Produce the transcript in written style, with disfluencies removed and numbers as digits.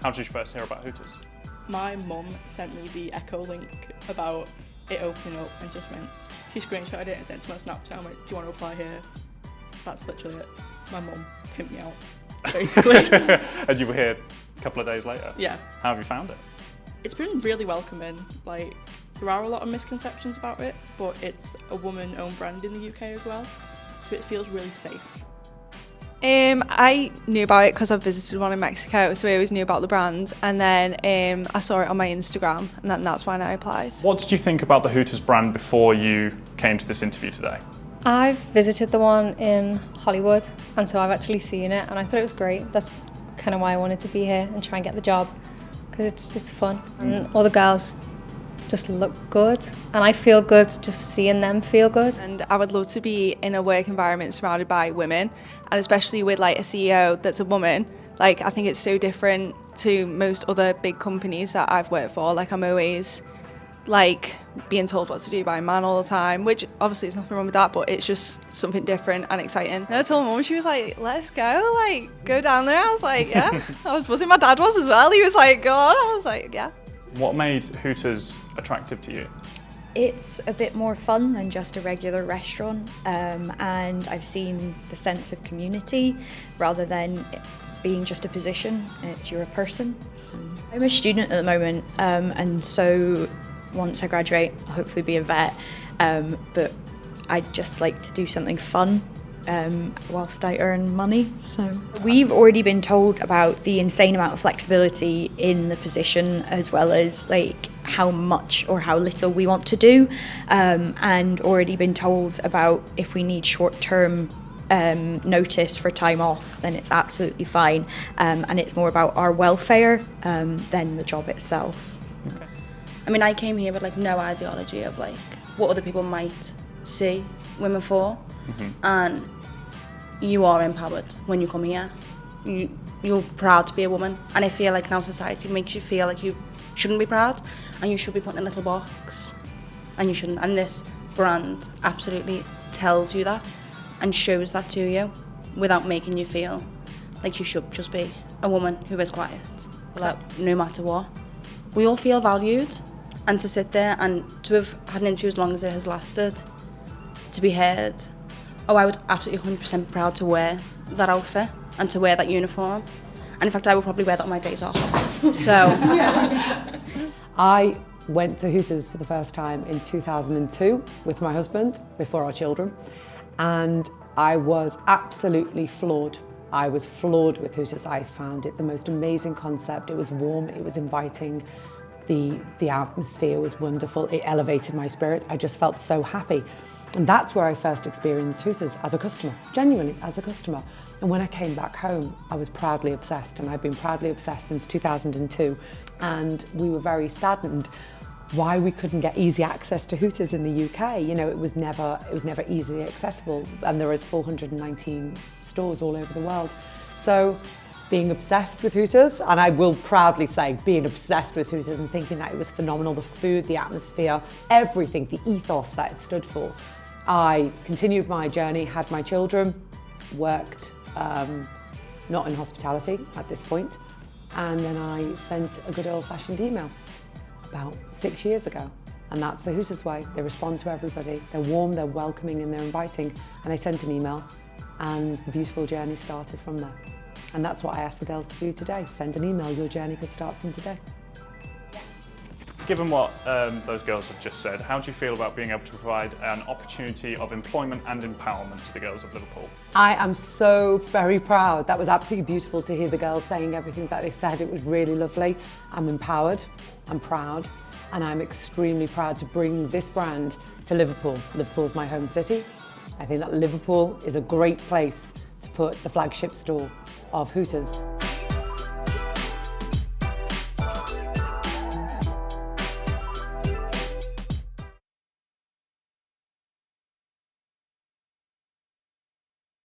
How did you first hear about Hooters? My mum sent me the Echo link about it opening up and just went, she screenshotted it and sent it to my Snapchat. I'm like, do you want to apply here? That's literally it. My mum pimped me out, basically. And you were here a couple of days later? Yeah. How have you found it? It's been really welcoming. Like, there are a lot of misconceptions about it, but it's a woman-owned brand in the UK as well, so it feels really safe. I knew about it because I've visited one in Mexico, so I always knew about the brand, and then I saw it on my Instagram, and that's when I applied. What did you think about the Hooters brand before you came to this interview today? I've visited the one in Hollywood, and so I've actually seen it, and I thought it was great. That's kind of why I wanted to be here and try and get the job, because it's fun, and all the girls just look good, and I feel good just seeing them feel good. And I would love to be in a work environment surrounded by women, and especially with like a CEO that's a woman. Like, I think it's so different to most other big companies that I've worked for. Like, I'm always like being told what to do by a man all the time, which obviously there's nothing wrong with that, but it's just something different and exciting. I told Mum, she was like, let's go, like, go down there. I was like, yeah. I was buzzing. My dad was as well. He was like, go on. I was like, yeah. What made Hooters attractive to you? It's a bit more fun than just a regular restaurant, and I've seen the sense of community rather than it being just a position. You're a person. So I'm a student at the moment, and so once I graduate, I'll hopefully be a vet, but I'd just like to do something fun whilst I earn money. So we've already been told about the insane amount of flexibility in the position, as well as like how much or how little we want to do, and already been told about if we need short-term notice for time off, then it's absolutely fine, and it's more about our welfare than the job itself. Okay. I mean, I came here with like no ideology of like what other people might see women for, and you are empowered when you come here. You're proud to be a woman, and I feel like now society makes you feel like you shouldn't be proud and you should be put in a little box, and you shouldn't. And this brand absolutely tells you that and shows that to you without making you feel like you should just be a woman who is quiet, without, no matter what. We all feel valued, and to sit there and to have had an interview as long as it has lasted, to be heard, I would absolutely 100% be proud to wear that outfit and to wear that uniform. And in fact, I would probably wear that on my days off. So. I went to Hooters for the first time in 2002 with my husband, before our children, and I was absolutely floored. I was floored with Hooters. I found it the most amazing concept. It was warm, it was inviting, the atmosphere was wonderful, it elevated my spirit. I just felt so happy. And that's where I first experienced Hooters as a customer, genuinely as a customer. And when I came back home, I was proudly obsessed, and I've been proudly obsessed since 2002. And we were very saddened why we couldn't get easy access to Hooters in the UK. You know, it was never easily accessible, and there is 419 stores all over the world. So being obsessed with Hooters, and I will proudly say being obsessed with Hooters and thinking that it was phenomenal, the food, the atmosphere, everything, the ethos that it stood for. I continued my journey, had my children, worked not in hospitality at this point, and then I sent a good old-fashioned email about 6 years ago. And that's the Hooters way. They respond to everybody. They're warm, they're welcoming, and they're inviting. And I sent an email, and the beautiful journey started from there. And that's what I asked the girls to do today. Send an email, your journey could start from today. Given what those girls have just said, how do you feel about being able to provide an opportunity of employment and empowerment to the girls of Liverpool? I am so very proud. That was absolutely beautiful to hear the girls saying everything that they said. It was really lovely. I'm empowered, I'm proud, and I'm extremely proud to bring this brand to Liverpool. Liverpool's my home city. I think that Liverpool is a great place to put the flagship store of Hooters.